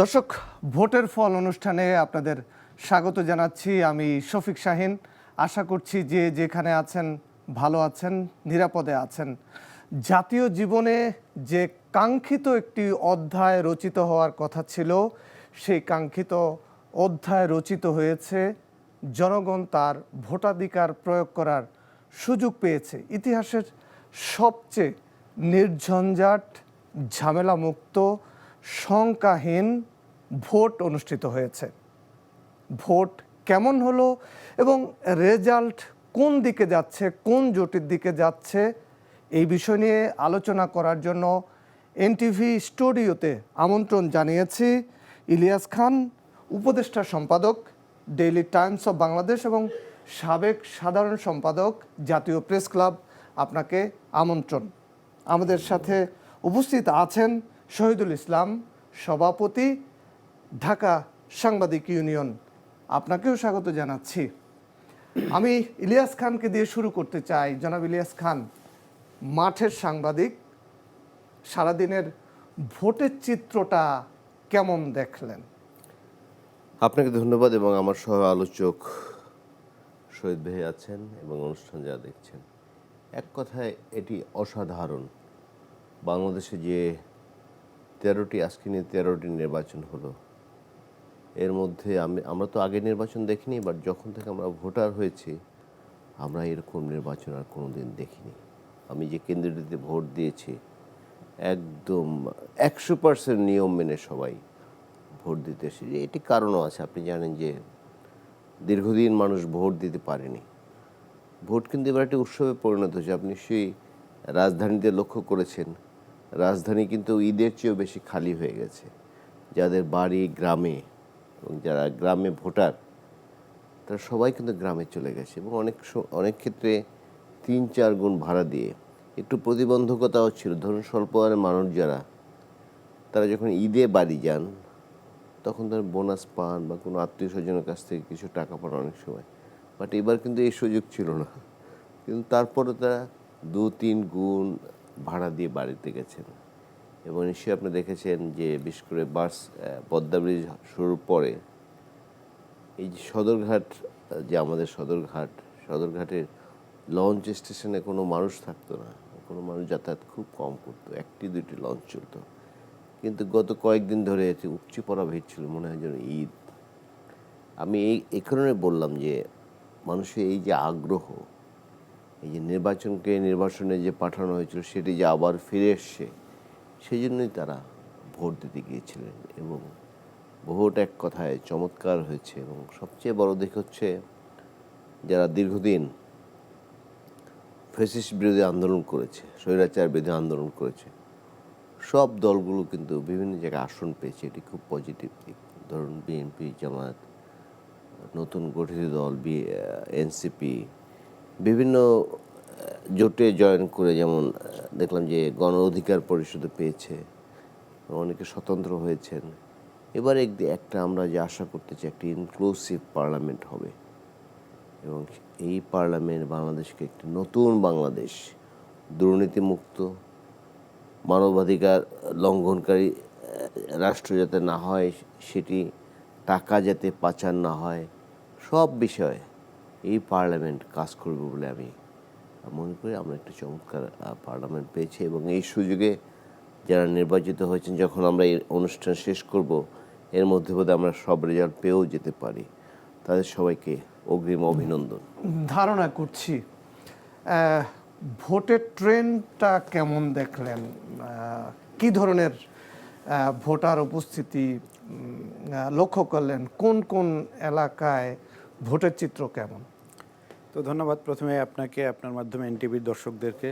দর্শক, ভোটের ফল অনুষ্ঠানে আপনাদের স্বাগত জানাচ্ছি। আমি শফিক শাহিন। আশা করছি যে যেখানে আছেন ভালো আছেন, নিরাপদে আছেন। জাতীয় জীবনে যে কাঙ্ক্ষিত একটি অধ্যায় রচিত হওয়ার কথা ছিল, সেই কাঙ্ক্ষিত অধ্যায় রচিত হয়েছে। জনগণ তার ভোটাধিকার প্রয়োগ করার সুযোগ পেয়েছে। ইতিহাসের সবচেয়ে নির্ঝঞ্ঝাট, ঝামেলামুক্ত, শঙ্কাহীন ভোট অনুষ্ঠিত হয়েছে। ভোট কেমন হলো এবং রেজাল্ট কোন দিকে যাচ্ছে, কোন জোটের দিকে যাচ্ছে, এই বিষয় নিয়ে আলোচনা করার জন্য এনটিভি স্টুডিওতে আমন্ত্রণ জানিয়েছি ইলিয়াস খান, উপদেষ্টা সম্পাদক, ডেইলি টাইমস অফ বাংলাদেশ এবং সাবেক সাধারণ সম্পাদক, জাতীয় প্রেস ক্লাব। আপনাকে আমন্ত্রণ। আমাদের সাথে উপস্থিত আছেন শহীদুল ইসলাম, সভাপতি, ঢাকা সাংবাদিক ইউনিয়ন। আপনাকেও স্বাগত জানাচ্ছি। আমি ইলিয়াস খানকে দিয়ে শুরু করতে চাই। জনাব ইলিয়াস খান, মাঠের সাংবাদিক, সারাদিনের ভোটের চিত্রটা কেমন দেখলেন? আপনাকে ধন্যবাদ এবং আমার সহ আলোচক শহীদ ভাই আছেন এবং অনুষ্ঠান যারা দেখছেন। এক কথায় এটি অসাধারণ। বাংলাদেশে যে 13টি আজকে নিয়ে 13টি নির্বাচন হলো, এর মধ্যে আমরা তো আগে নির্বাচন দেখিনি, বাট যখন থেকে আমরা ভোটার হয়েছি আমরা এরকম নির্বাচন আর কোনো দিন দেখিনি। আমি যে কেন্দ্রটিতে ভোট দিয়েছি একদম 100% নিয়ম মেনে সবাই ভোট দিতে এসেছে। এটি কারণও আছে। আপনি জানেন যে দীর্ঘদিন মানুষ ভোট দিতে পারেনি। ভোট কিন্তু এবার একটা উৎসবে পরিণত হয়েছে। আপনি সেই রাজধানীতে লক্ষ্য করেছেন, রাজধানী কিন্তু ঈদের চেয়েও বেশি খালি হয়ে গেছে। যাদের বাড়ি গ্রামে এবং যারা গ্রামে ভোটার, তারা সবাই কিন্তু গ্রামে চলে গেছে এবং অনেক ক্ষেত্রে 3-4 গুণ ভাড়া দিয়ে। একটু প্রতিবন্ধকতাও ছিল। ধরুন স্বল্প আয়ের মানুষ যারা, তারা যখন ঈদে বাড়ি যান তখন তারা বোনাস পান বা কোনো আত্মীয় স্বজনের কাছ থেকে কিছু টাকা পান অনেক সময়। বাট এবার কিন্তু এই সুযোগ ছিল না। কিন্তু তারপরে তারা 2-3 গুণ ভাড়া দিয়ে বাড়িতে গেছেন। এবং নিশ্চয়ই আপনি দেখেছেন যে বিশেষ করে পদ্মা ব্রিজ শুরুর পরে এই যে সদরঘাট, যে আমাদের সদরঘাটের লঞ্চ স্টেশনে কোনো মানুষ থাকতো না, কোনো মানুষ যাতায়াত খুব কম করতো, 1-2টি লঞ্চ চলতো। কিন্তু গত কয়েকদিন ধরে এতে উপচে পড়া ভিড় ছিল, মনে হয় যেন ঈদ। আমি এই কারণে বললাম যে মানুষের এই যে আগ্রহ, এই যে নির্বাচনে যে পাঠানো হয়েছিল সেটি যে আবার ফিরে এসছে, সেই জন্যই তারা ভোট দিতে গিয়েছিলেন। এবং ভোট এক কথায় চমৎকার হয়েছে। এবং সবচেয়ে বড় দিক হচ্ছে, যারা দীর্ঘদিন ফ্যাসিস্ট বিরোধী আন্দোলন করেছে, স্বৈরাচার বিরোধী আন্দোলন করেছে, সব দলগুলো কিন্তু বিভিন্ন জায়গায় আসন পেয়েছে। এটি খুব পজিটিভ দিক। ধরুন বিএনপি, জামায়াত, নতুন গঠিত দল এনসিপি, বিভিন্ন জোটে জয়েন করে, যেমন দেখলাম যে গণ অধিকার পরিষদে পেয়েছে, অনেকে স্বতন্ত্র হয়েছেন। এবার একটা আমরা যে আশা করতে চাই, একটি ইনক্লুসিভ পার্লামেন্ট হবে এবং এই পার্লামেন্ট বাংলাদেশকে একটি নতুন বাংলাদেশ, দুর্নীতিমুক্ত, মানবাধিকার লঙ্ঘনকারী রাষ্ট্র যাতে না হয়, সেটি টাকা যাতে পাচার না হয়, সব বিষয়ে এই পার্লামেন্ট কাজ করবে বলে আমি মনে করি। আমরা একটা চমৎকার পার্লামেন্ট পেয়েছি এবং এই সুযোগে যারা নির্বাচিত হয়েছেন, যখন আমরা এই অনুষ্ঠান শেষ করব, এর মধ্যে বোধহয় আমরা সব রেজাল্ট পেয়েও যেতে পারি। তাদের সবাইকে অগ্রিম অভিনন্দন। ধারণা করছি ভোটের ট্রেন্ডটা কেমন দেখলেন? কি ধরনের ভোটার উপস্থিতি লক্ষ্য করলেন? কোন কোন এলাকায় ভোটের চিত্র কেমন? তো ধন্যবাদ প্রথমে আপনাকে, আপনার মাধ্যমে এনটিভির দর্শকদেরকে,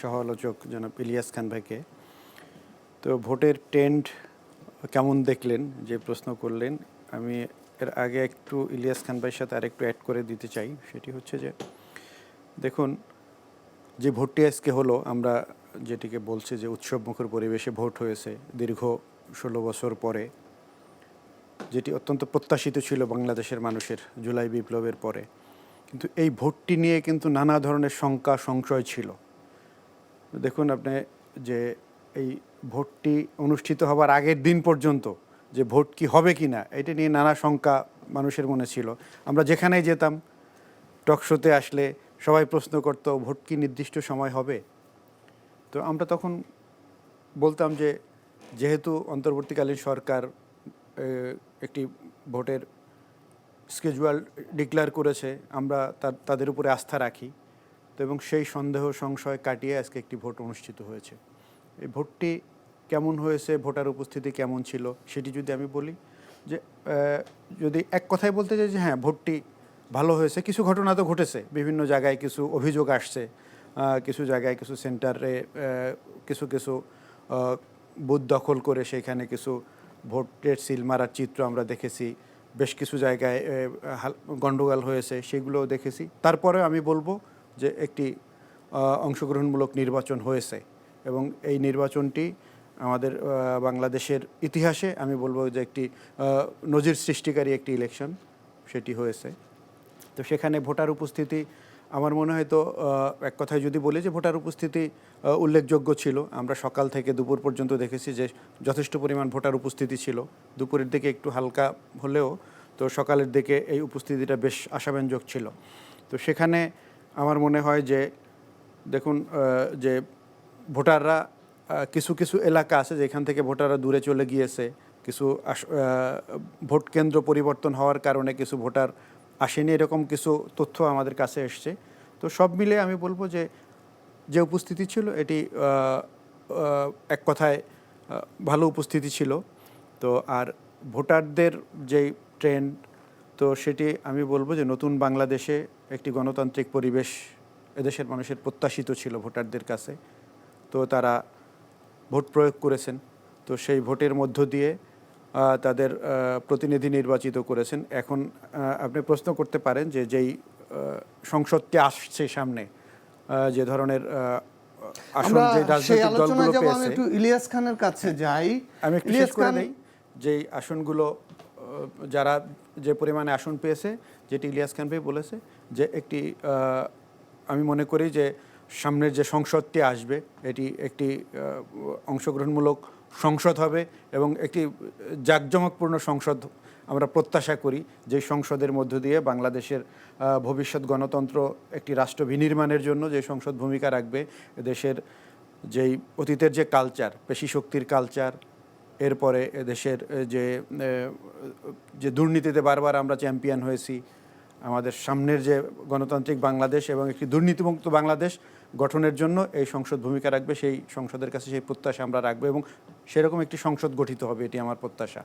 সহ আলোচক জনাব ইলিয়াস খান ভাইকে। তো ভোটের ট্রেন্ড কেমন দেখলেন যে প্রশ্ন করলেন, আমি এর আগে একটু ইলিয়াস খান ভাইয়ের সাথে আরেকটু অ্যাড করে দিতে চাই। সেটি হচ্ছে যে দেখুন, যে ভোটটি আজকে হলো, আমরা যেটিকে বলছি যে উৎসবমুখর পরিবেশে ভোট হয়েছে দীর্ঘ 16 বছর পরে, যেটি অত্যন্ত প্রত্যাশিত ছিল বাংলাদেশের মানুষের জুলাই বিপ্লবের পরে। কিন্তু এই ভোটটি নিয়ে কিন্তু নানা ধরনের শঙ্কা সংশয় ছিল। দেখুন আপনি যে এই ভোটটি অনুষ্ঠিত হবার আগের দিন পর্যন্ত যে ভোট কি হবে কি না, এটা নিয়ে নানা শঙ্কা মানুষের মনে ছিল। আমরা যেখানেই যেতাম, টকশোতে আসলে সবাই প্রশ্ন করতো ভোট কি নির্দিষ্ট সময় হবে। তো আমরা তখন বলতাম যে যেহেতু অন্তর্বর্তীকালীন সরকার একটি ভোটের স্কেজুয়াল ডিক্লেয়ার করেছে, আমরা তাদের উপরে আস্থা রাখি। তো এবং সেই সন্দেহ সংশয় কাটিয়ে আজকে একটি ভোট অনুষ্ঠিত হয়েছে। এই ভোটটি কেমন হয়েছে, ভোটার উপস্থিতি কেমন ছিল, সেটি যদি আমি বলি যে যদি এক কথায় বলতে চাই যে হ্যাঁ, ভোটটি ভালো হয়েছে। কিছু ঘটনা তো ঘটেছে, বিভিন্ন জায়গায় কিছু অভিযোগ আসছে, কিছু জায়গায় কিছু সেন্টারে কিছু কিছু বুথ দখল করে সেখানে কিছু ভোটের সিল মারার চিত্র আমরা দেখেছি। বেশ কিছু জায়গায় গণ্ডগোল হয়েছে, সেগুলোও দেখেছি। তারপরে আমি বলবো যে একটি অংশগ্রহণমূলক নির্বাচন হয়েছে এবং এই নির্বাচনটি আমাদের বাংলাদেশের ইতিহাসে আমি বলবো যে একটি নজির সৃষ্টিকারী একটি ইলেকশন সেটি হয়েছে। তো সেখানে ভোটার উপস্থিতি আমার মনে হয় তো এক কথায় যদি বলি যে ভোটার উপস্থিতি উল্লেখযোগ্য ছিল। আমরা সকাল থেকে দুপুর পর্যন্ত দেখেছি যে যথেষ্ট পরিমাণ ভোটার উপস্থিতি ছিল। দুপুরের দিকে একটু হালকা হলেও তো সকালের দিকে এই উপস্থিতিটা বেশ আশাব্যঞ্জক ছিল। তো সেখানে আমার মনে হয় যে দেখুন যে ভোটাররা কিছু কিছু এলাকা আছে যেখান থেকে ভোটাররা দূরে চলে গিয়েছে, কিছু ভোট কেন্দ্র পরিবর্তন হওয়ার কারণে কিছু ভোটার আসেনি, এরকম কিছু তথ্য আমাদের কাছে এসছে। তো সব মিলে আমি বলবো যে যে উপস্থিতি ছিল এটি এক কথায় ভালো উপস্থিতি ছিল। তো আর ভোটারদের যেই ট্রেন্ড, তো সেটি আমি বলবো যে নতুন বাংলাদেশে একটি গণতান্ত্রিক পরিবেশ এদেশের মানুষের প্রত্যাশিত ছিল ভোটারদের কাছে। তো তারা ভোট প্রয়োগ করেছেন। তো সেই ভোটের মধ্য দিয়ে তাদের প্রতিনিধি নির্বাচিত করেছেন। এখন আপনি প্রশ্ন করতে পারেন যে যেই সংসদটি আসছে সামনে, যে ধরনের আসন যে রাজনৈতিক দলগুলো পেয়েছে, একটু ইলিয়াস খানের কাছে যাই। আমি একটু শেষ করে দেই। যেই আসনগুলো যারা যে পরিমাণে আসন পেয়েছে, যেটি ইলিয়াস খান ভাই বলেছে যে একটি আমি মনে করি যে সামনের যে সংসদটি আসবে এটি একটি অংশগ্রহণমূলক সংসদ হবে এবং একটি জাঁকজমকপূর্ণ সংসদ আমরা প্রত্যাশা করি, যে সংসদের মধ্য দিয়ে বাংলাদেশের ভবিষ্যৎ গণতন্ত্র একটি রাষ্ট্র বিনির্মাণের জন্য যে সংসদ ভূমিকা রাখবে। দেশের যেই অতীতের যে কালচার, পেশি শক্তির কালচার, এরপরে দেশের যে দুর্নীতিতে বারবার আমরা চ্যাম্পিয়ন হয়েছি, আমাদের সামনের যে গণতান্ত্রিক বাংলাদেশ এবং একটি দুর্নীতিমুক্ত বাংলাদেশ গঠনের জন্য এই সংসদ ভূমিকা রাখবে। সেই সংসদের কাছে সেই প্রত্যাশা আমরা রাখবো এবং সেরকম একটি সংসদ গঠিত হবে, এটি আমার প্রত্যাশা।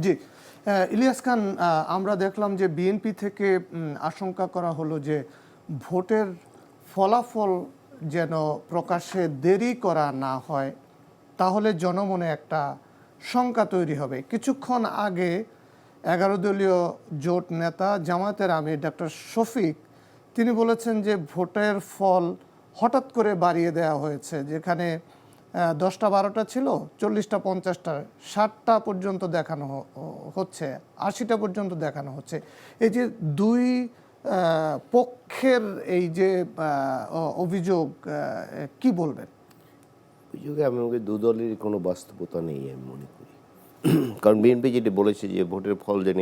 জি, ইলিয়াস খান, আমরা দেখলাম যে বিএনপি থেকে আশঙ্কা করা হলো যে ভোটের ফলাফল যেন প্রকাশে দেরি করা না হয়, তাহলে জনমনে একটা শঙ্কা তৈরি হবে। কিছুক্ষণ আগে 11 দলীয় জোট নেতা জামায়াতের আমির ডক্টর শফিক তিনি বলেছেন যে ভোটের ফল হঠাৎ করে বাড়িয়ে দেওয়া হয়েছে, যেখানে 10টা 12টা ছিল, 40টা 50টা 60টা পর্যন্ত দেখানো হচ্ছে, 80টা পর্যন্ত দেখানো হচ্ছে। এই যে দুই পক্ষের এই যে অভিযোগ, কি বলবেন? অভিযোগে আমি মনে করি দু দলেরই কোনো বাস্তবতা নেই আমি মনে করি। কারণ বিএনপি যেটি বলেছে যে ভোটের ফল যেন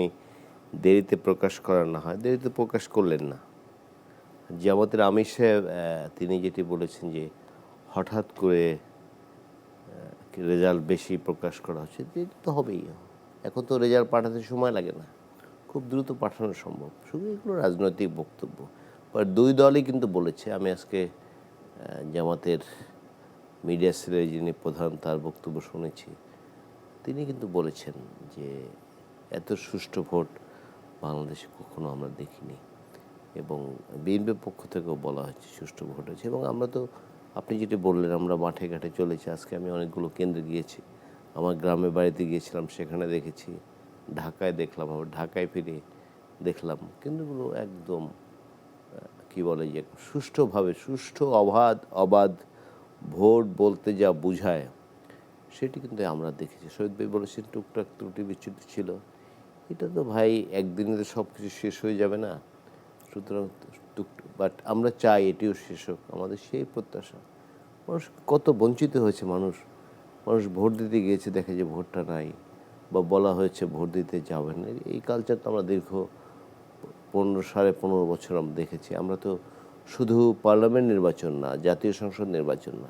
দেরিতে প্রকাশ করা না হয়, দেরিতে প্রকাশ করলেন না। জামাতের আমির সাহেব তিনি যেটি বলেছেন যে হঠাৎ করে রেজাল্ট বেশি প্রকাশ করা হচ্ছে, দেরি তো হবেই। এখন তো রেজাল্ট পাঠাতে সময় লাগে না, খুব দ্রুত পাঠানো সম্ভব। শুধু এগুলো রাজনৈতিক বক্তব্য। বাট দুই দলই কিন্তু বলেছে, আমি আজকে জামাতের মিডিয়া সেলের যিনি প্রধান তার বক্তব্য শুনেছি, তিনি কিন্তু বলেছেন যে এত সুষ্ঠু ভোট বাংলাদেশে কখনো আমরা দেখিনি এবং বিএনপির পক্ষ থেকেও বলা হচ্ছে সুষ্ঠু ভোট হয়েছে। এবং আমরা তো আপনি যেটি বললেন আমরা মাঠে ঘাটে চলেছি, আজকে আমি অনেকগুলো কেন্দ্রে গিয়েছি, আমার গ্রামের বাড়িতে গিয়েছিলাম, সেখানে দেখেছি, ঢাকায় দেখলাম, আবার ঢাকায় ফিরে দেখলাম কেন্দ্রগুলো একদম কি বলে যে সুষ্ঠুভাবে সুষ্ঠু অবাধ ভোট বলতে যা বুঝায় সেটি কিন্তু আমরা দেখেছি। শহীদ ভাই বলেছেন টুকটাক ত্রুটি বিচ্যুতি ছিল, এটা তো ভাই একদিনে তো সব কিছু শেষ হয়ে যাবে না, সুতরাং বাট আমরা চাই এটিও শেষ হোক, আমাদের সেই প্রত্যাশা। মানুষ কত বঞ্চিত হয়েছে, মানুষ ভোট দিতে গিয়েছে, দেখে যে ভোটটা নাই, বা বলা হয়েছে ভোট দিতে যাবেন, এই কালচার তো আমরা দীর্ঘ 15 বছর আমরা দেখেছি। আমরা তো শুধু পার্লামেন্ট নির্বাচন না, জাতীয় সংসদ নির্বাচন না,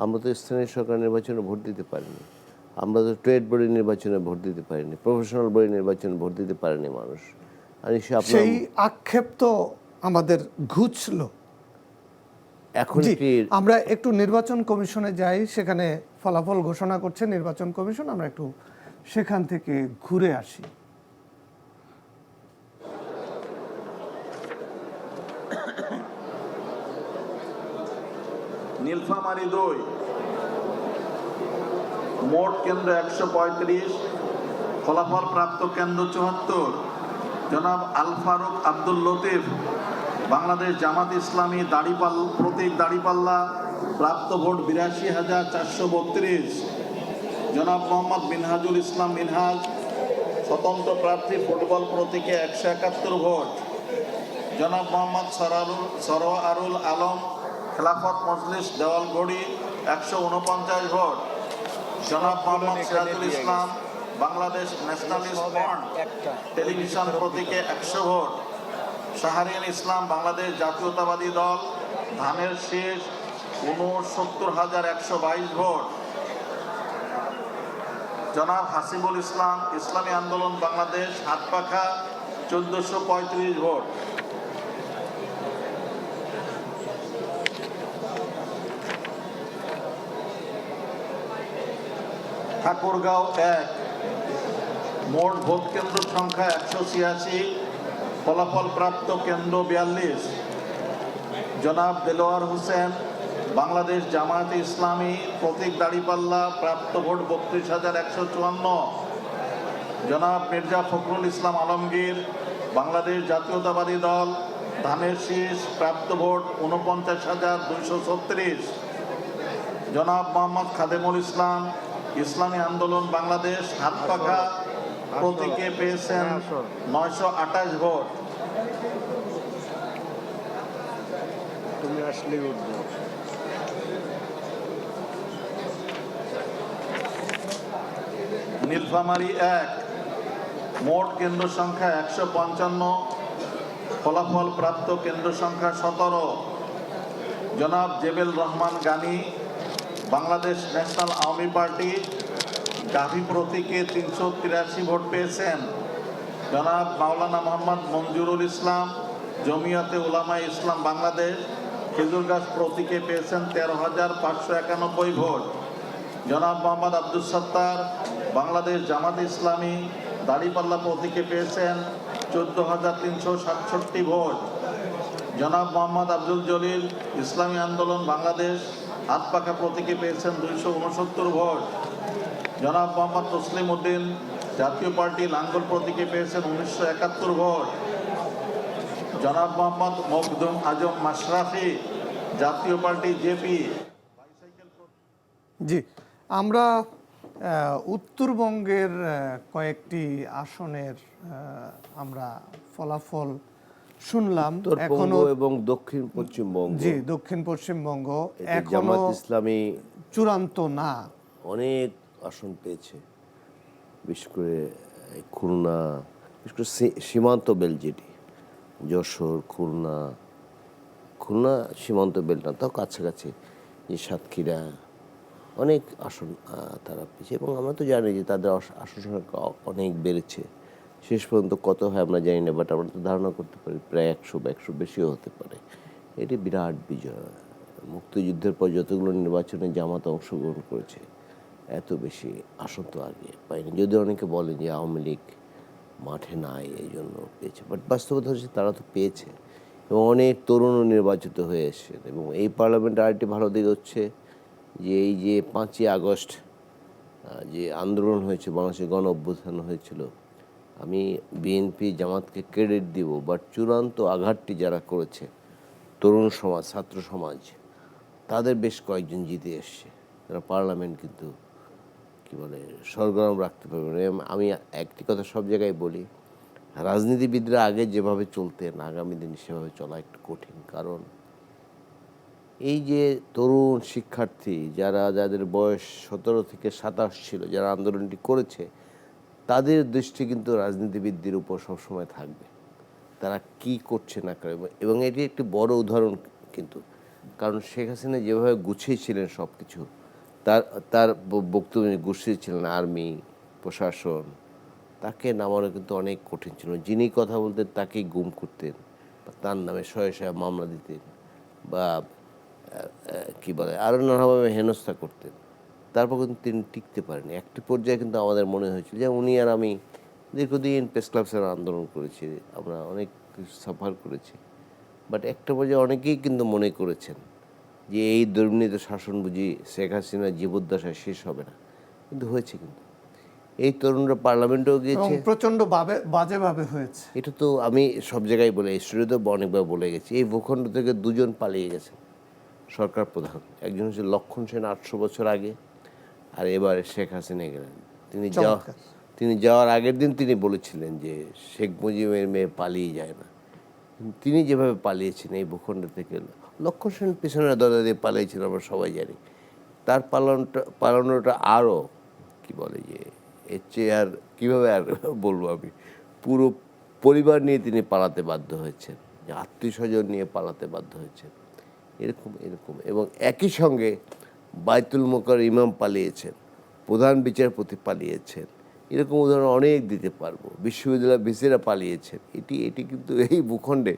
আমরা তো স্থানীয় সরকার নির্বাচনে ভোট দিতে পারিনি, আমরা তো ট্রেড বডি নির্বাচনে ভোট দিতে পারিনি, প্রফেশনাল বডি নির্বাচনে ভোট দিতে পারেনি মানুষ। আর নিশ্চয়ই আপনার সেই আক্ষেপ তো আমাদের ঘুচলো। এখন জি, কি আমরা একটু নির্বাচন কমিশনে যাই, সেখানে ফলাফল ঘোষণা করছে নির্বাচন কমিশন, আমরা একটু সেখান থেকে ঘুরে আসি। নীলফামারী 2, মোট কেন্দ্র 135, ফলাফল প্রাপ্ত কেন্দ্র 74। জনাব আল ফারুক আব্দুল লতিফ, বাংলাদেশ জামাত ইসলামী প্রতীক দাড়িপাল্লা, প্রাপ্ত ভোট 82,432। জনাব মোহাম্মদ মিনহাজুল ইসলাম মিনহাজ, স্বতন্ত্র প্রার্থী, ফুটবল প্রতীকে 171 ভোট। জনাব মোহাম্মদ সরোয়ারুল আলম, খেলাফত মজলিস দেওয়ালগড়ি, 149 ভোট। জনাব Mohammad Sirajul Islam, Bangladesh nationalist front, television প্রতীকে 100 ভোট। শাহরিয়ার ইসলাম, বাংলাদেশ জাতীয়তাবাদী দল, ধানের শীষ, 69,122 ভোট। জনাব হাসিবুল ইসলাম, ইসলামী আন্দোলন বাংলাদেশ, হাতপাখা, 1435 ভোট। ঠাকুরগাঁও 1, মোট ভোট কেন্দ্র সংখ্যা 186, ফলাফল প্রাপ্ত কেন্দ্র 42। জনাব দেলোয়ার হোসেন, বাংলাদেশ জামায়াতে ইসলামী, প্রতীক দাড়িপাল্লা, প্রাপ্ত ভোট 32,154। জনাব মির্জা ফখরুল ইসলাম আলমগীর, বাংলাদেশ জাতীয়তাবাদী দল, ধানের শীষ, প্রাপ্ত ভোট 49,236। জনাব মোহাম্মদ খাদেমুল ইসলাম, ইসলামী আন্দোলন বাংলাদেশ, হাতপাখা, প্রতীকে পেয়েছেন 928 ভোট। তুমি আসলে উঠবো। নীলফামারী 1, মোট কেন্দ্র সংখ্যা 155, ফলাফল প্রাপ্ত কেন্দ্র সংখ্যা 17। জনাব জেবেল রহমান গানি, বাংলাদেশ ন্যাশনাল আওয়ামী পার্টি, গাভী প্রতীকে 383 ভোট পেয়েছেন। জনাব মাওলানা মোহাম্মদ মঞ্জুরুল ইসলাম, জমিয়তে উলামায়ে ইসলাম বাংলাদেশ, খেজুরগাছ প্রতীকে পেয়েছেন 13,591 ভোট। জনাব মোহাম্মদ আব্দুল সত্তার, বাংলাদেশ জামাত ইসলামী, দাড়িপাল্লা প্রতীকে পেয়েছেন 14,367 ভোট। জনাব মোহাম্মদ আব্দুল জলিল, ইসলামী আন্দোলন বাংলাদেশ, হাতপাখা প্রতীকে পেয়েছেন 269 ভোট। জনাব মোহাম্মদ তসলিম উদ্দিন, জাতীয় পার্টি, লাঙ্গল প্রতীকে পেয়েছেন 1971 ভোট। জনাব মোহাম্মদ মখদুম আজম মাশরাফি, জাতীয় পার্টি জেপি। জি, আমরা উত্তরবঙ্গের কয়েকটি আসনের আমরা ফলাফল শুনলাম। উত্তরবঙ্গ এখনো এবং দক্ষিণ পশ্চিমবঙ্গ, জি, দক্ষিণ পশ্চিমবঙ্গ এতে এখনো জামাত ইসলামী চূড়ান্ত না। অনেক আসন পেয়েছে, বিশেষ করে খুলনা, বিশেষ করে সীমান্ত বেল্ট, যেটি যশোর, খুলনা সীমান্ত বেল্ট না, তাও কাছাকাছি, যে সাতক্ষীরা, অনেক আসন তারা পেয়েছে। এবং আমরা তো জানি যে তাদের আসন সংখ্যা অনেক বেড়েছে। শেষ পর্যন্ত কত হয় আমরা জানি না, বাট আমরা তো ধারণা করতে পারি প্রায় 100 বা 100 বেশিও হতে পারে। এটি বিরাট বিজয়। মুক্তিযুদ্ধের পর যতগুলো নির্বাচনে জামাত অংশগ্রহণ করেছে, এত বেশি আসন তো আগে পায়নি। যদিও অনেকে বলে যে আওয়ামী লীগ মাঠে নাই, এই জন্য পেয়েছে, বাট বাস্তবতা হচ্ছে তারা তো পেয়েছে। এবং অনেক তরুণও নির্বাচিত হয়ে এসেছে। এবং এই পার্লামেন্টে আরেকটি ভালো দিক হচ্ছে যে এই যে 5ই আগস্ট যে আন্দোলন হয়েছে, বাংলাদেশে গণ অভ্যুত্থান হয়েছিল, আমি বিএনপি জামাতকে ক্রেডিট দিব, বাট চূড়ান্ত আঘাতটি যারা করেছে তরুণ সমাজ, ছাত্র সমাজ, তাদের বেশ কয়েকজন জিতে এসছে। তারা পার্লামেন্ট কিন্তু কি বলে সরগরম রাখতে পারবে না। আমি একটি কথা সব জায়গায় বলি, রাজনীতিবিদরা আগে যেভাবে চলতেন, আগামী দিন সেভাবে চলা একটু কঠিন। কারণ এই যে তরুণ শিক্ষার্থী যারা, যাদের বয়স 17 থেকে 27 ছিল, যারা আন্দোলনটি করেছে, তাদের দৃষ্টি কিন্তু রাজনীতিবিদদের উপর সবসময় থাকবে, তারা কি করছে না করে। এবং এটি একটি বড় উদাহরণ কিন্তু, কারণ শেখ হাসিনা যেভাবে গুছিয়েছিলেন সব কিছু, তার তার বক্তব্য গুছিয়েছিলেন আর্মি, প্রশাসন, তাকে নামানো কিন্তু অনেক কঠিন ছিল। যিনি কথা বলতেন তাকেই গুম করতেন, বা তার নামে শয়ে শয়ে মামলা দিতেন, বা কি বলে আরও নানাভাবে হেনস্থা করতেন। তারপর কিন্তু তিনি টিকতে পারেনি। একটি পর্যায়ে কিন্তু আমাদের মনে হয়েছিল যে উনি আর আমি দীর্ঘদিন প্রেস ক্লাব ছাড়া আন্দোলন করেছি, আমরা অনেক কিছু সাফার করেছি, বাট একটা পর্যায়ে অনেকেই কিন্তু মনে করেছেন যে এই দুর্নীতি শাসন বুঝি শেখ হাসিনার জীবদ্দশায় শেষ হবে না, কিন্তু হয়েছে। কিন্তু এই তরুণরা পার্লামেন্টেও এবং গিয়েছে। প্রচন্ড বাজেভাবে হয়েছে। এটা তো আমি সব জায়গায় বলে, স্টুডিওতে অনেকবার বলে গেছি, এই ভূখণ্ড থেকে দুজন পালিয়ে গেছেন সরকার প্রধান। একজন হচ্ছে লক্ষণ সেন 800 বছর আগে, আর এবারে শেখ হাসিনা গেলেন। তিনি যাওয়ার আগের দিন তিনি বলেছিলেন যে শেখ মুজিবের মেয়ে পালিয়ে যায় না। তিনি যেভাবে পালিয়েছেন এই ভূখণ্ড থেকে, লক্ষণ সেন পিছনের দরজা দিয়ে পালিয়েছিল, আমরা সবাই জানি। তার পালানোটা আরও কি বলে যে এর চেয়ে আর কীভাবে আর বলবো আমি, পুরো পরিবার নিয়ে তিনি পালাতে বাধ্য হয়েছেন, যে আত্মীয় স্বজন নিয়ে পালাতে বাধ্য হয়েছেন, এরকম। এবং একই সঙ্গে বাইতুল মোকার ইমাম পালিয়েছেন, প্রধান বিচারপতি পালিয়েছেন, এরকম উদাহরণ অনেক দিতে পারবো। বিশ্ববিদ্যালয় ভিসিরা পালিয়েছেন। এটি কিন্তু এই ভূখণ্ডে,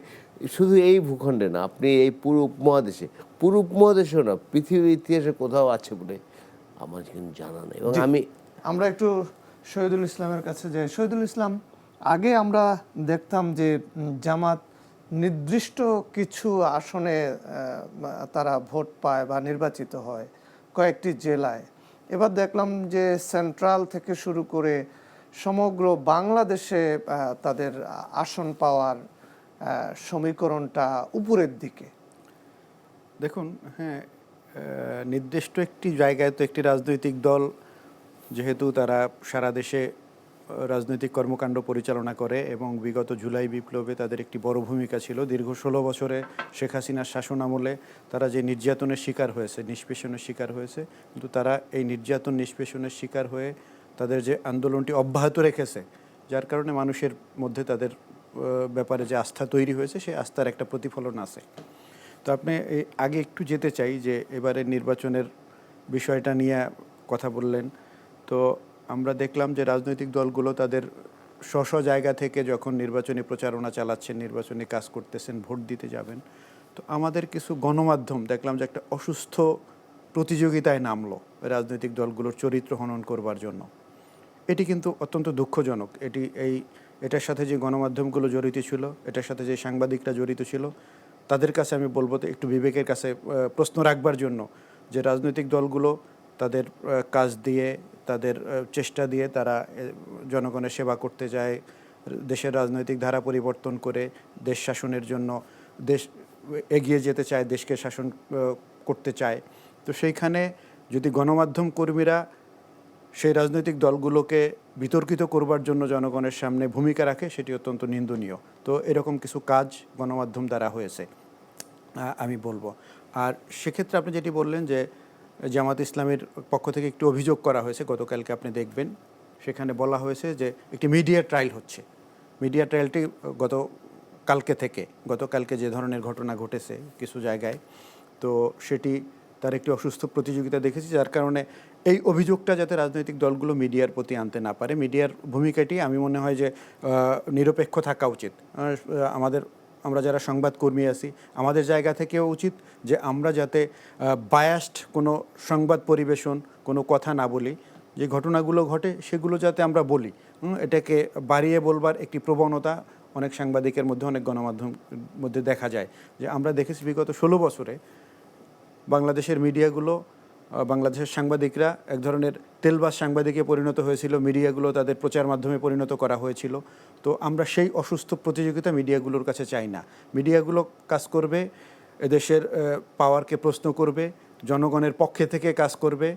শুধু এই ভূখণ্ডে না, আপনি এই পুরো উপমহাদেশেও না, পৃথিবীর ইতিহাসে কোথাও আছে বলে আমার কিন্তু জানা নেই। এবং আমরা একটু শহীদুল ইসলামের কাছে যাই। শহীদুল ইসলাম, আগে আমরা দেখতাম যে জামাত নির্দিষ্ট কিছু আসনে তারা ভোট পায় বা নির্বাচিত হয় কয়েকটি জেলায়। এবার দেখলাম যে সেন্ট্রাল থেকে শুরু করে সমগ্র বাংলাদেশে তাদের আসন পাওয়ার সমীকরণটা উপরের দিকে। দেখুন, হ্যাঁ, নির্দিষ্ট একটি জায়গায় তো একটি রাজনৈতিক দল, যেহেতু তারা সারা দেশে রাজনৈতিক কর্মকাণ্ড পরিচালনা করে এবং বিগত জুলাই বিপ্লবে তাদের একটি বড় ভূমিকা ছিল। দীর্ঘ 16 বছরে শেখ হাসিনার শাসন আমলে তারা যে নির্যাতনের শিকার হয়েছে, নিষ্পেষণের শিকার হয়েছে, কিন্তু তারা এই নির্যাতন নিষ্পেষণের শিকার হয়ে তাদের যে আন্দোলনটি অব্যাহত রেখেছে, যার কারণে মানুষের মধ্যে তাদের ব্যাপারে যে আস্থা তৈরি হয়েছে, সেই আস্থার একটা প্রতিফলন আছে। তো আপনি আগে একটু যেতে চাই যে এবারের নির্বাচনের বিষয়টা নিয়ে কথা বললেন। তো আমরা দেখলাম যে রাজনৈতিক দলগুলো তাদের স্ব জায়গা থেকে যখন নির্বাচনী প্রচারণা চালাচ্ছেন, নির্বাচনী কাজ করতেছেন, ভোট দিতে যাবেন, তো আমাদের কিছু গণমাধ্যম দেখলাম যে একটা অসুস্থ প্রতিযোগিতায় নামলো রাজনৈতিক দলগুলোর চরিত্র হনন করবার জন্য। এটি কিন্তু অত্যন্ত দুঃখজনক। এটার সাথে যে গণমাধ্যমগুলো জড়িত ছিল, এটার সাথে যে সাংবাদিকরা জড়িত ছিল, তাদের কাছে আমি বলবো তো একটু বিবেকের কাছে প্রশ্ন রাখবার জন্য, যে রাজনৈতিক দলগুলো তাদের কাজ দিয়ে, তাদের চেষ্টা দিয়ে তারা জনগণের সেবা করতে যায়, দেশের রাজনৈতিক ধারা পরিবর্তন করে দেশ শাসনের জন্য দেশ এগিয়ে যেতে চায়, দেশকে শাসন করতে চায়। তো সেইখানে যদি গণমাধ্যম কর্মীরা সেই রাজনৈতিক দলগুলোকে বিতর্কিত করবার জন্য জনগণের সামনে ভূমিকা রাখে, সেটি অত্যন্ত নিন্দনীয়। তো এরকম কিছু কাজ গণমাধ্যম দ্বারা হয়েছে আমি বলবো। আর সেক্ষেত্রে আপনি যেটি বললেন যে জামাত ইসলামের পক্ষ থেকে একটু অভিযোগ করা হয়েছে, গতকালকে আপনি দেখবেন সেখানে বলা হয়েছে যে একটি মিডিয়া ট্রায়াল হচ্ছে। মিডিয়া ট্রায়ালটি গতকালকে যে ধরনের ঘটনা ঘটেছে কিছু জায়গায়, তো সেটি তার একটি অসুস্থ প্রতিযোগিতা দেখেছি, যার কারণে এই অভিযোগটা যাতে রাজনৈতিক দলগুলো মিডিয়ার প্রতি আনতে না পারে। মিডিয়ার ভূমিকাটি আমি মনে হয় যে নিরপেক্ষ থাকা উচিত। আমরা যারা সংবাদকর্মী আছি, আমাদের জায়গা থেকেও উচিত যে আমরা যাতে বায়াসড কোনো সংবাদ পরিবেশন, কোনো কথা না বলি, যে ঘটনাগুলো ঘটে সেগুলো যাতে আমরা বলি। এটাকে বাড়িয়ে বলবার একটি প্রবণতা অনেক সাংবাদিকের মধ্যে, অনেক গণমাধ্যম মধ্যে দেখা যায়। যে আমরা দেখেছি বিগত 16 বছরে বাংলাদেশের মিডিয়াগুলো, বাংলাদেশের সাংবাদিকরা এক ধরনের তেলবাজ সাংবাদিকে পরিণত হয়েছিল, মিডিয়াগুলো তাদের প্রচার মাধ্যমে পরিণত করা হয়েছিল। তো আমরা সেই অসুস্থ প্রতিযোগিতা মিডিয়াগুলোর কাছে চাই না। মিডিয়াগুলো কাজ করবে, এদেশের পাওয়ারকে প্রশ্ন করবে, জনগণের পক্ষে থেকে কাজ করবে,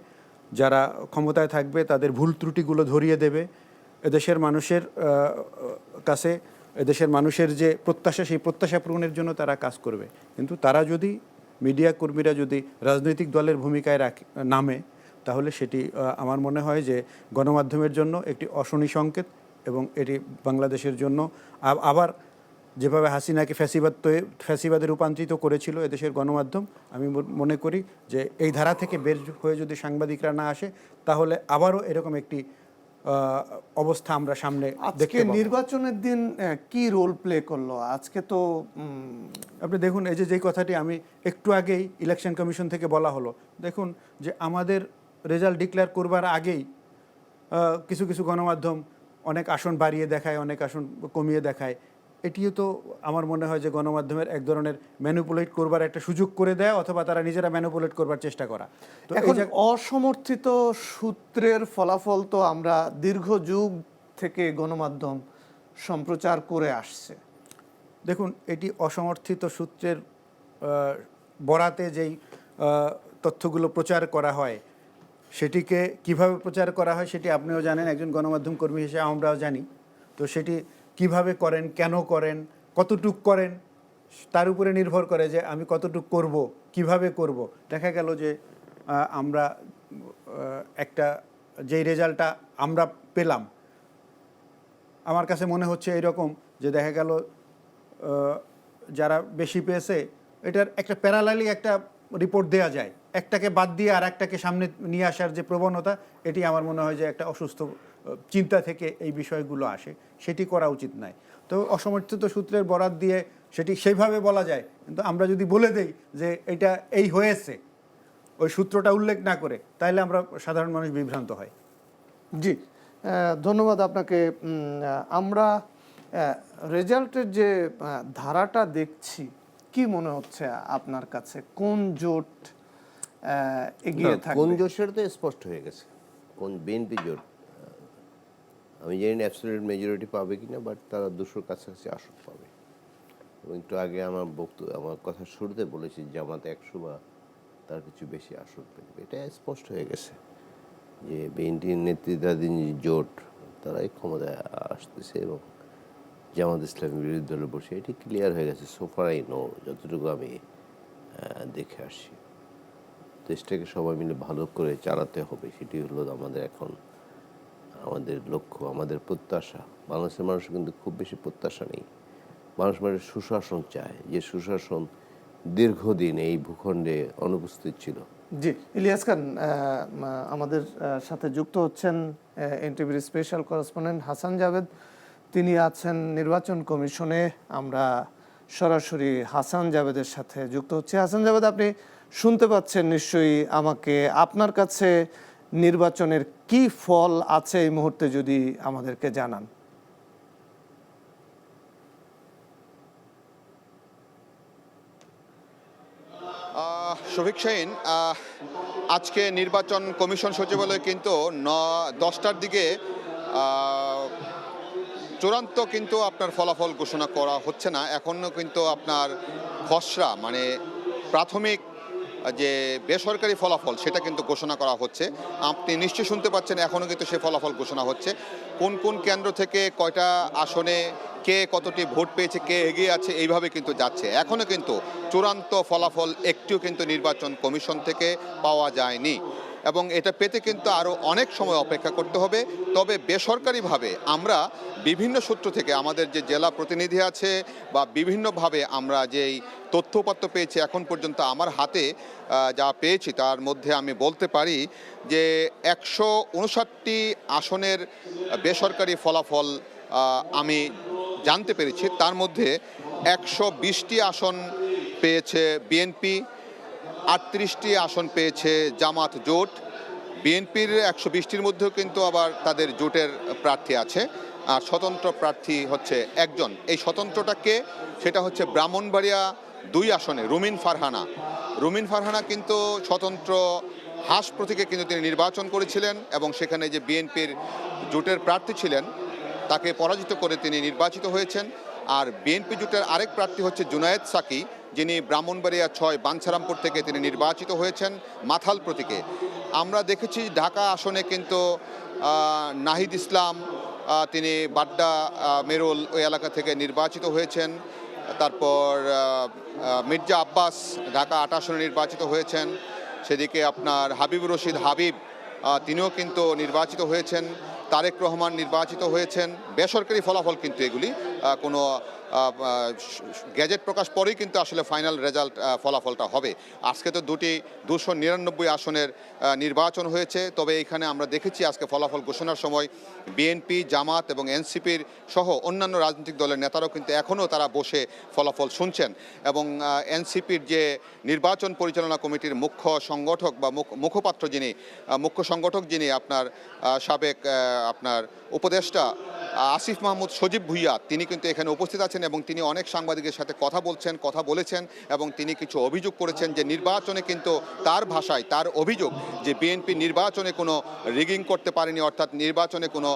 যারা ক্ষমতায় থাকবে তাদের ভুল ত্রুটিগুলো ধরিয়ে দেবে, এদেশের মানুষের কাছে, এদেশের মানুষের যে প্রত্যাশা, সেই প্রত্যাশা পূরণের জন্য তারা কাজ করবে। কিন্তু তারা যদি, মিডিয়া কর্মীরা যদি রাজনৈতিক দলের ভূমিকায় নামে, তাহলে সেটি আমার মনে হয় যে গণমাধ্যমের জন্য একটি অশনি সংকেত, এবং এটি বাংলাদেশের জন্য আবার যেভাবে হাসিনাকে ফ্যাসিবাদে রূপান্তরিত করেছিল এদেশের গণমাধ্যম, আমি মনে করি যে এই ধারা থেকে বের হয়ে যদি সাংবাদিকরা না আসে, তাহলে আবারও এরকম একটি অবস্থা আমরা সামনে আজকে দেখতে পাবো। নির্বাচনের দিন কি রোল প্লে করলো আজকে? তো আপনি দেখুন, এই যে কথাটি আমি একটু আগেই ইলেকশন কমিশন থেকে বলা হলো, দেখুন যে আমাদের রেজাল্ট ডিক্লেয়ার করবার আগেই কিছু কিছু গণমাধ্যম অনেক আসন বাড়িয়ে দেখায়, অনেক আসন কমিয়ে দেখায়। এটিও তো আমার মনে হয় যে গণমাধ্যমের এক ধরনের ম্যানিপুলেট করবার একটা সুযোগ করে দেয়, অথবা তারা নিজেরা ম্যানিপুলেট করবার চেষ্টা করা। তো এখন অসমর্থিত সূত্রের ফলাফল তো আমরা দীর্ঘ যুগ থেকে গণমাধ্যম সম্প্রচার করে আসছে। দেখুন, এটি অসমর্থিত সূত্রের বরাতে যেই তথ্যগুলো প্রচার করা হয়, সেটিকে কিভাবে প্রচার করা হয় সেটি আপনিও জানেন, একজন গণমাধ্যম কর্মী হিসেবে আমরাও জানি। তো সেটি কিভাবে করেন, কেন করেন, কতটুক করেন, তার উপরে নির্ভর করে যে আমি কতটুক করব, কিভাবে করব। দেখা গেল যে আমরা একটা যেই রেজাল্টটা আমরা পেলাম, আমার কাছে মনে হচ্ছে এরকম যে দেখা গেল যারা বেশি পেয়েছে এটার একটা প্যারালালি একটা রিপোর্ট দেওয়া যায়, একটাকে বাদ দিয়ে আর একটাকে সামনে নিয়ে আসার যে প্রবণতা, এটি আমার মনে হয় যে একটা অসুস্থ চিন্তা থেকে এই বিষয়গুলো আসে, সেটি করা উচিত নয়। তো অসমর্থিত সূত্রের বরাত দিয়ে সেটি সেইভাবে বলা যায়, কিন্তু আমরা যদি বলে দেই যে এটা এই হয়েছে ওই সূত্রটা উল্লেখ না করে, তাহলে আমরা সাধারণ মানুষ বিভ্রান্ত হয়। জি, ধন্যবাদ আপনাকে। আমরা রেজাল্টের যে ধারাটা দেখছি, কি মনে হচ্ছে আপনার কাছে কোন জোট এগিয়ে থাকবে? কোন জোট সেটা তো স্পষ্ট হয়ে গেছে, কোন বিএনপি জোট। আমি জানি না অ্যাবসলিউট মেজরিটি পাবে কিনা, বাট তারা 200-র কাছাকাছি আসন পাবে। এবং একটু আগে আমার কথা শুরুতে বলেছি জামাতে 100 বা তার কিছু বেশি আসন পেবে। এটা স্পষ্ট হয়ে গেছে যে বিএনপির নেতৃত্বাধীন জোট তারাই ক্ষমতায় আসতেছে এবং জামাত ইসলামের বিরোধী দলে বসে, এটি ক্লিয়ার হয়ে গেছে সোফারাই নো, যতটুকু আমি দেখে আসছি। দেশটাকে সবাই মিলে ভালো করে চালাতে হবে, সেটি হলো আমাদের এখন আমাদের লক্ষ্য, আমাদের প্রত্যাশা। বাংলাদেশের মানুষ কিন্তু খুব বেশি প্রত্যাশা নেই, মানুষ সুশাসন চায়, যে সুশাসন দীর্ঘদিন এই ভূখণ্ডে অনুপস্থিত ছিল। জি, ইলিয়াস খান আমাদের সাথে যুক্ত হচ্ছেন, এনটিভির স্পেশাল করেসপন্ডেন্ট হাসান জাভেদ, তিনি আছেন নির্বাচন কমিশনে। আমরা সরাসরি হাসান জাভেদের সাথে যুক্ত হচ্ছি। হাসান জাভেদ, আপনি শুনতে পাচ্ছেন নিশ্চয়ই আমাকে। আপনার কাছে নির্বাচনের কি ফল আছে এই মুহূর্তে যদি আমাদেরকে জানান। শফিক শাহীন, আজকে নির্বাচন কমিশন সচিবালয় কিন্তু 10টার দিকে চূড়ান্ত কিন্তু আপনার ফলাফল ঘোষণা করা হচ্ছে না। এখনও কিন্তু আপনার খসড়া মানে প্রাথমিক যে বেসরকারি ফলাফল সেটা কিন্তু ঘোষণা করা হচ্ছে। আপনি নিশ্চয়ই শুনতে পাচ্ছেন, এখনও কিন্তু সে ফলাফল ঘোষণা হচ্ছে। কোন কোন কেন্দ্র থেকে কয়টা আসনে কে কতটি ভোট পেয়েছে, কে এগিয়ে আছে, এইভাবে কিন্তু যাচ্ছে। এখনও কিন্তু চূড়ান্ত ফলাফল একটিও কিন্তু নির্বাচন কমিশন থেকে পাওয়া যায়নি এবং এটা পেতে কিন্তু আরও অনেক সময় অপেক্ষা করতে হবে। তবে বেসরকারিভাবে আমরা বিভিন্ন সূত্র থেকে আমাদের যে জেলা প্রতিনিধি আছে বা বিভিন্নভাবে আমরা যেই তথ্যপত্র পেয়েছি, এখন পর্যন্ত আমার হাতে যা পেয়েছি তার মধ্যে আমি বলতে পারি যে 159টি আসনের বেসরকারি ফলাফল আমি জানতে পেরেছি। তার মধ্যে 120টি আসন পেয়েছে বিএনপি, 38টি আসন পেয়েছে জামাত জোট। বিএনপির 120টির মধ্যেও কিন্তু আবার তাদের জোটের প্রার্থী আছে, আর স্বতন্ত্র প্রার্থী হচ্ছে একজন। এই স্বতন্ত্রটাকে সেটা হচ্ছে ব্রাহ্মণবাড়িয়া 2 আসনে রুমিন ফারহানা কিন্তু স্বতন্ত্র হাস প্রতীকে কিন্তু তিনি নির্বাচন করেছিলেন এবং সেখানে যে বিএনপির জোটের প্রার্থী ছিলেন তাকে পরাজিত করে তিনি নির্বাচিত হয়েছেন। আর বিএনপি জোটের আরেক প্রার্থী হচ্ছে জুনায়েদ সাকি, যিনি ব্রাহ্মণবাড়িয়া 6 বাঞ্ছারামপুর থেকে তিনি নির্বাচিত হয়েছেন মাথাল প্রতীকে। আমরা দেখেছি ঢাকা আসনে কিন্তু নাহিদ ইসলাম তিনি বাড্ডা মেরুল ওই এলাকা থেকে নির্বাচিত হয়েছেন। তারপর মির্জা আব্বাস ঢাকা 8 আসনে নির্বাচিত হয়েছেন। সেদিকে আপনার হাবিবুর রশিদ হাবিব তিনিও কিন্তু নির্বাচিত হয়েছেন, তারেক রহমান নির্বাচিত হয়েছেন। বেসরকারি ফলাফল কিন্তু এগুলি, কোনো গ্যাজেট প্রকাশ পরেই কিন্তু আসলে ফাইনাল রেজাল্ট ফলাফলটা হবে। আজকে তো 299 আসনের নির্বাচন হয়েছে, তবে এখানে আমরা দেখেছি আজকে ফলাফল ঘোষণার সময় বিএনপি, জামাত এবং এনসিপির সহ অন্যান্য রাজনৈতিক দলের নেতারাও কিন্তু এখনও তারা বসে ফলাফল শুনছেন। এবং এনসিপির যে নির্বাচন পরিচালনা কমিটির মুখ্য সংগঠক বা মুখ্য সংগঠক যিনি আপনার সাবেক আপনার উপদেষ্টা আসিফ মাহমুদ সজীব ভুইয়া, তিনি কিন্তু এখানে উপস্থিত আছেন এবং তিনি অনেক সাংবাদিকের সাথে কথা বলেছেন এবং তিনি কিছু অভিযোগ করেছেন যে নির্বাচনে কিন্তু তার ভাষায় তার অভিযোগ যে বিএনপি নির্বাচনে কোনো রিগিং করতে পারেনি, অর্থাৎ নির্বাচনে কোনো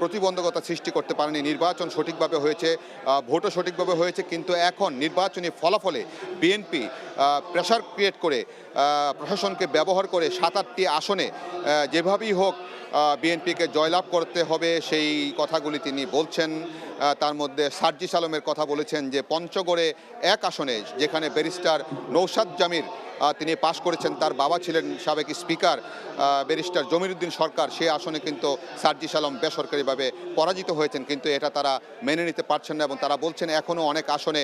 প্রতিবন্ধকতা সৃষ্টি করতে পারেনি। নির্বাচন সঠিকভাবে হয়েছে, ভোটও সঠিকভাবে হয়েছে, কিন্তু এখন নির্বাচনী ফলাফলে বিএনপি প্রেশার ক্রিয়েট করে প্রশাসনকে ব্যবহার করে 7-8টি আসনে যেভাবেই হোক বিএনপিকে জয়লাভ করতে হবে সেই কথাগুলি তিনি বলছেন। তার মধ্যে সার্জিস আলমের কথা বলেছেন যে পঞ্চগড়ে এক আসনে যেখানে ব্যারিস্টার নৌশাদ জামির তিনি পাশ করেছেন, তার বাবা ছিলেন সাবেক স্পিকার ব্যারিস্টার জমিরুদ্দিন সরকার, সেই আসনে কিন্তু সার্জিস আলম বেসরকারিভাবে পরাজিত হয়েছেন, কিন্তু এটা তারা মেনে নিতে পারছেন না এবং তারা বলছেন এখনও অনেক আসনে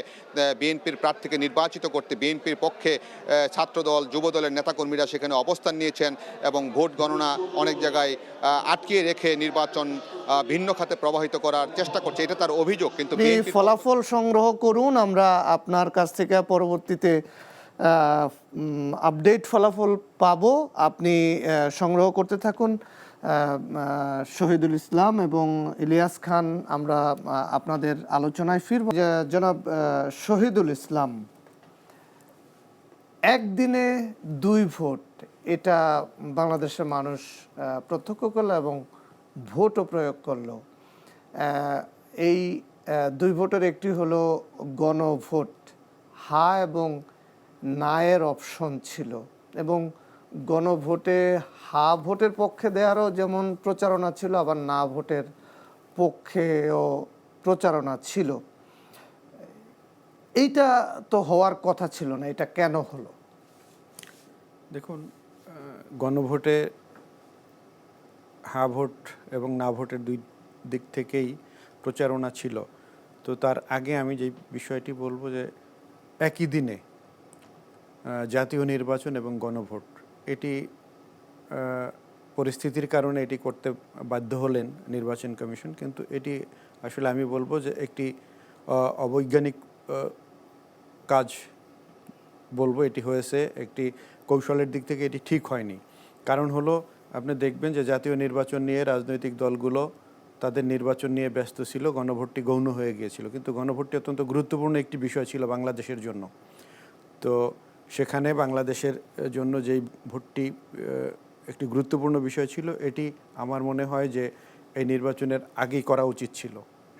বিএনপির প্রার্থীকে নির্বাচিত করতে বিএনপির পক্ষে ছাত্রদল, যুবদলের নেতাকর্মীরা সেখানে অবস্থান নিয়েছেন এবং ভোট গণনা অনেক জায়গায় আটকিয়ে রেখে নির্বাচন ভিন্ন খাতে প্রবাহিত করার চেষ্টা করছে, এটা তার অভিযোগ। কিন্তু ফলাফল সংগ্রহ করুন, আমরা আপনার কাছ থেকে পরবর্তীতে আপডেট ফলাফল পাবো, আপনি সংগ্রহ করতে থাকুন। শহীদুল ইসলাম এবং ইলিয়াস খান, আমরা আপনাদের আলোচনায় ফিরব। জনাব শহীদুল ইসলাম, একদিনে 2 ভোট, এটা বাংলাদেশের মানুষ প্রত্যক্ষ করলো এবং ভোটও প্রয়োগ করলো। এই 2 ভোটের একটি হলো গণভোট, হা এবং নায়ের অপশন ছিল এবং গণভোটে হা ভোটের পক্ষে দেওয়ারও যেমন প্রচারণা ছিল, আবার না ভোটের পক্ষেও প্রচারণা ছিল। এইটা তো হওয়ার কথা ছিল না, এটা কেন হলো? দেখুন, গণভোটে হা ভোট এবং না ভোটের 2 দিক থেকেই প্রচারণা ছিল। তো তার আগে আমি যে বিষয়টি বলবো যে একই দিনে জাতীয় নির্বাচন এবং গণভোট, এটি পরিস্থিতির কারণে এটি করতে বাধ্য হলেন নির্বাচন কমিশন, কিন্তু এটি আসলে আমি বলবো যে একটি অবৈজ্ঞানিক কাজ বলবো এটি হয়েছে। একটি কৌশলের দিক থেকে এটি ঠিক হয়নি। কারণ হলো, আপনি দেখবেন যে জাতীয় নির্বাচন নিয়ে রাজনৈতিক দলগুলো তাদের নির্বাচন নিয়ে ব্যস্ত ছিল, গণভোটটি গৌণ হয়ে গিয়েছিল। কিন্তু গণভোটটি অত্যন্ত গুরুত্বপূর্ণ একটি বিষয় ছিল বাংলাদেশের জন্য। তো সেখানে বাংলাদেশের জন্য যেই ভোটটি একটি গুরুত্বপূর্ণ বিষয় ছিল, এটি আমার মনে হয় যে এই নির্বাচনের আগেই করা উচিত ছিল।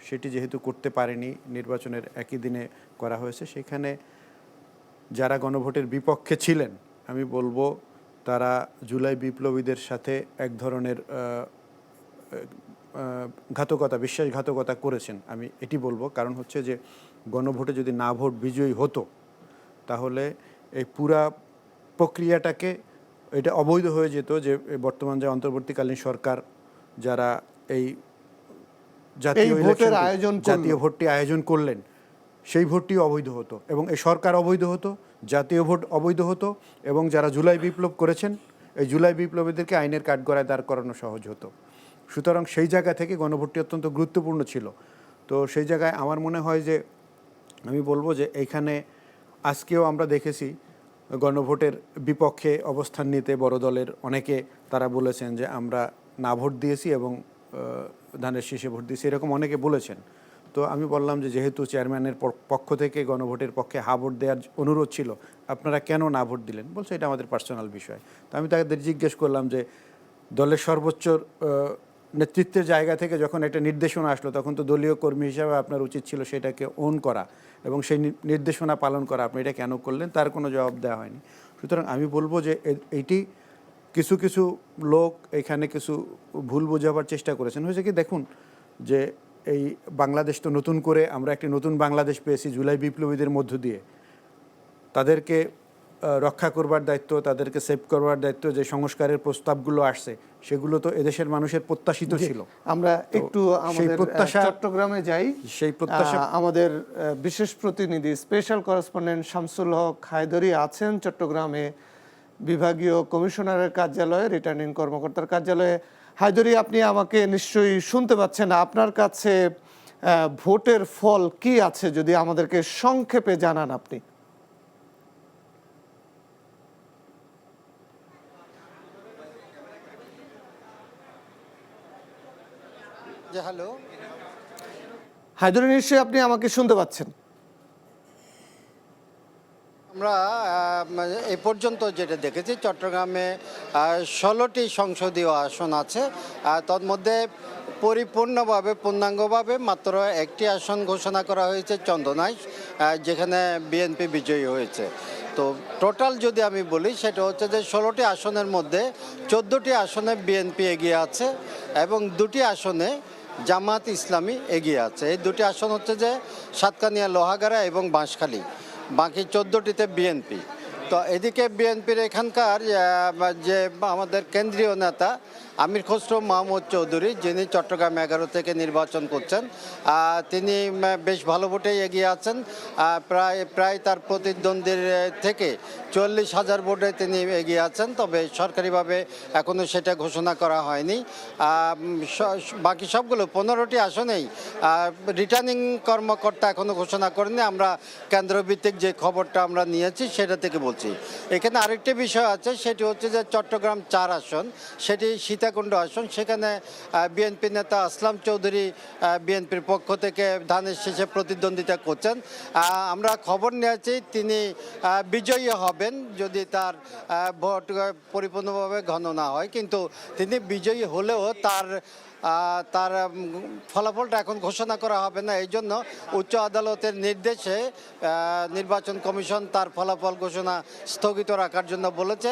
সেটি যেহেতু করতে পারেনি, নির্বাচনের একই দিনে করা হয়েছে, সেখানে যারা গণভোটের বিপক্ষে ছিলেন আমি বলবো তারা জুলাই বিপ্লবীদের সাথে এক ধরনের বিশ্বাসঘাতকতা করেছেন, আমি এটি বলবো। কারণ হচ্ছে যে গণভোটে যদি না ভোট বিজয়ী হতো তাহলে এই পুরা প্রক্রিয়াটাকে এটা অবৈধ হয়ে যেত, যে বর্তমান যে অন্তর্বর্তীকালীন সরকার যারা এই জাতীয় ভোটটি আয়োজন করলেন সেই ভোটটি অবৈধ হতো এবং এই সরকার অবৈধ হতো, জাতীয় ভোট অবৈধ হতো এবং যারা জুলাই বিপ্লব করেছেন এই জুলাই বিপ্লবীদেরকে আইনের কাঠগড়ায় দাঁড় করানো সহজ হতো। সুতরাং সেই জায়গা থেকে গণভোটটি অত্যন্ত গুরুত্বপূর্ণ ছিল। তো সেই জায়গায় আমার মনে হয় যে আমি বলবো যে এইখানে আজকেও আমরা দেখেছি গণভোটের বিপক্ষে অবস্থান নিতে বড় দলের অনেকে তারা বলেছেন যে আমরা না ভোট দিয়েছি এবং ধানের শীষে ভোট দিয়েছি, এরকম অনেকে বলেছেন। তো আমি বললাম যে যেহেতু চেয়ারম্যানের পক্ষ থেকে গণভোটের পক্ষে হা ভোট দেওয়ার অনুরোধ ছিল, আপনারা কেন না ভোট দিলেন? বলছে এটা আমাদের পার্সোনাল বিষয়। তো আমি তাদের জিজ্ঞেস করলাম যে দলের সর্বোচ্চ নেতৃত্বের জায়গা থেকে যখন একটা নির্দেশনা আসলো তখন তো দলীয় কর্মী হিসাবে আপনার উচিত ছিল সেটাকে ওন করা এবং সেই নির্দেশনা পালন করা, আপনি এটা কেন করলেন? তার কোনো জবাব দেওয়া হয়নি। সুতরাং আমি বলবো যে এইটি কিছু লোক এখানে কিছু ভুল বোঝাবার চেষ্টা করেছেন। হয়েছে কি, দেখুন যে এই বাংলাদেশ তো নতুন করে আমরা একটি নতুন বাংলাদেশ পেয়েছি জুলাই বিপ্লবীদের মধ্য দিয়ে। তাদেরকে রক্ষা করবার দায়িত্ব, তাদেরকে সেভ করবার দায়িত্ব, যে সংস্কারের প্রস্তাবগুলো আসছে সেগুলো তো এদেশের মানুষের প্রত্যাশিত ছিল। আমরা একটু আমাদের চট্টগ্রামে যাই। সেই প্রত্যাশা আমাদের বিশেষ প্রতিনিধি স্পেশাল করেসপন্ডেন্ট শামসুল হক হায়দরি আছেন চট্টগ্রামে বিভাগীয় কমিশনারের কার্যালয়ে, রিটার্নিং কর্মকর্তার কার্যালয়ে। হায়দরি, আপনি আমাকে নিশ্চয়ই শুনতে পাচ্ছেন। আপনার কাছে ভোটের ফল কি আছে, যদি আমাদেরকে সংক্ষেপে জানান আপনি। হ্যালো, হায়দরি, নিশ্চয়ই আপনি আমাকে শুনতে পাচ্ছেন। আমরা এই পর্যন্ত যেটা দেখেছি, চট্টগ্রামে 16টি সংসদীয় আসন আছে। তন্মধ্যে পরিপূর্ণভাবে পূর্ণাঙ্গভাবে মাত্র একটি আসন ঘোষণা করা হয়েছে, চন্দনাইশ, যেখানে বিএনপি বিজয়ী হয়েছে। তো টোটাল যদি আমি বলি, সেটা হচ্ছে যে 16টি আসনের মধ্যে 14টি আসনে বিএনপি এগিয়ে আছে এবং 2টি আসনে জামাত ইসলামী এগিয়ে আছে। এই 2টি আসন হচ্ছে যে সাতকানিয়া, লোহাগাড়া এবং বাঁশখালী। বাকি 14টিতে বিএনপি। তো এদিকে বিএনপির এখানকার যে আমাদের কেন্দ্রীয় নেতা আমির খসরু মাহমুদ চৌধুরী, যিনি চট্টগ্রাম 11 থেকে নির্বাচন করছেন, তিনি বেশ ভালো ভোটেই এগিয়ে আছেন। প্রায় তার প্রতিদ্বন্দ্বীর থেকে 40,000 ভোটে তিনি এগিয়ে আছেন। তবে সরকারিভাবে এখনও সেটা ঘোষণা করা হয়নি। বাকি সবগুলো 15টি আসনেই রিটার্নিং কর্মকর্তা এখনও ঘোষণা করেনি। আমরা কেন্দ্রভিত্তিক যে খবরটা আমরা নিয়েছি সেটা থেকে বলছি। এখানে আরেকটি বিষয় আছে, সেটি হচ্ছে যে চট্টগ্রাম 4 আসন, সেটি সীতাকুণ্ড আসন। সেখানে বিএনপি নেতা আসলাম চৌধুরী বিএনপির পক্ষ থেকে ধানের শেষে প্রতিদ্বন্দ্বিতা করছেন। আমরা খবর নিয়েছি তিনি বিজয়ী হবেন যদি তার ভোট পরিপূর্ণভাবে গণনা হয়, কিন্তু তিনি বিজয়ী হলেও তার ফলাফলটা এখন ঘোষণা করা হবে না। এই জন্য উচ্চ আদালতের নির্দেশে নির্বাচন কমিশন তার ফলাফল ঘোষণা স্থগিত রাখার জন্য বলেছে,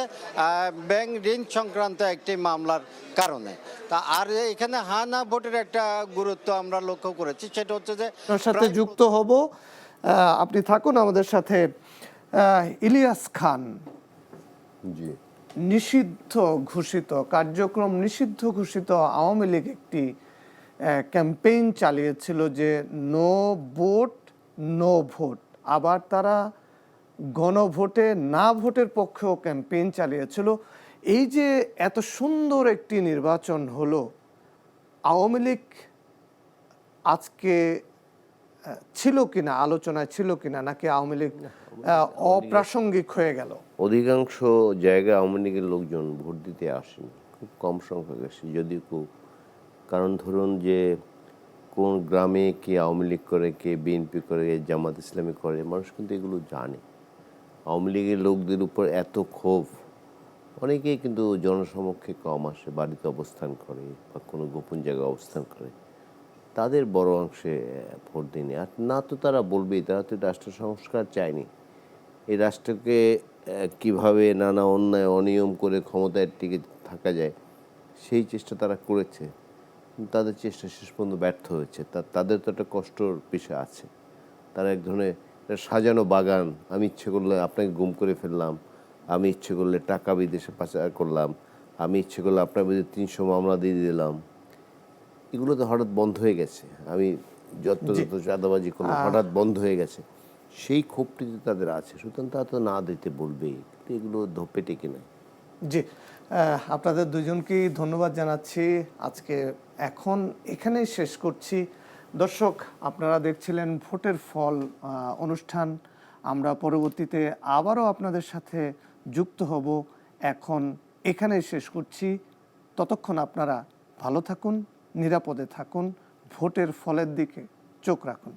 ব্যাংক ঋণ সংক্রান্ত একটি মামলার কারণে। তা আর এখানে না ভোটের একটা গুরুত্ব আমরা লক্ষ্য করেছি, সেটা হচ্ছে যে আপনার সাথে যুক্ত হব, আপনি থাকুন আমাদের সাথে। ইলিয়াস খান, জি, নিষিদ্ধ ঘোষিত কার্যক্রম, নিষিদ্ধ ঘোষিত আওয়ামী লীগ একটি ক্যাম্পেইন চালিয়েছিল যে নো ভোট নো ভোট। আবার তারা গণভোটে না ভোটের পক্ষেও ক্যাম্পেইন চালিয়েছিল। এই যে এত সুন্দর একটি নির্বাচন হলো, আওয়ামী লীগ আজকে ছিল কিনা, আলোচনায় ছিল কিনা, নাকি আওয়ামী লীগ অপ্রাসঙ্গিক হয়ে গেল? অধিকাংশ জায়গায় আওয়ামী লীগের লোকজন ভোট দিতে আসেনি, খুব কম সংখ্যক আসে যদি কেউ। কারণ ধরুন যে কোন গ্রামে কে আওয়ামী লীগ করে, কে বিএনপি করে, জামাত ইসলামী করে, মানুষ কিন্তু এগুলো জানে। আওয়ামী লীগের লোকদের উপর এত ক্ষোভ, অনেকেই কিন্তু জনসমক্ষে কম আসে, বাড়িতে অবস্থান করে বা কোনো গোপন জায়গায় অবস্থান করে, তাদের বড় অংশে ভোট দেয়নি। আর না তো তারা বলবেই, তারা তো রাষ্ট্র সংস্কার চায়নি। এই রাষ্ট্রকে কিভাবে নানা অন্যায় অনিয়ম করে ক্ষমতায় টিকে থাকা যায় সেই চেষ্টা তারা করেছে, তাদের চেষ্টা শেষ পর্যন্ত ব্যর্থ হয়েছে। তাদের তো একটা কষ্টর বিষয় আছে। তারা এক ধরনের সাজানো বাগান, আমি ইচ্ছে করলে আপনাকে গুম করে ফেললাম, আমি ইচ্ছে করলে টাকা বিদেশে পাচার করলাম, আমি ইচ্ছে করলে আপনার বিরুদ্ধে 300 মামলা দিয়ে দিলাম। এগুলো তো হঠাৎ বন্ধ হয়ে গেছে। আমি যত চাঁদাবাজি করলাম হঠাৎ বন্ধ হয়ে গেছে, সেই ক্ষোভটি তাদের আছে। সুতরাং তা তো না দিতে বলবেই, এগুলো ধোপে টেকে নেয়। জি, আপনাদের দুজনকেই ধন্যবাদ জানাচ্ছি। আজকে এখন এখানেই শেষ করছি। দর্শক, আপনারা দেখছিলেন ভোটের ফল অনুষ্ঠান। আমরা পরবর্তীতে আবারও আপনাদের সাথে যুক্ত হব। এখন এখানেই শেষ করছি। ততক্ষণ আপনারা ভালো থাকুন, নিরাপদে থাকুন, ভোটের ফলের দিকে চোখ রাখুন।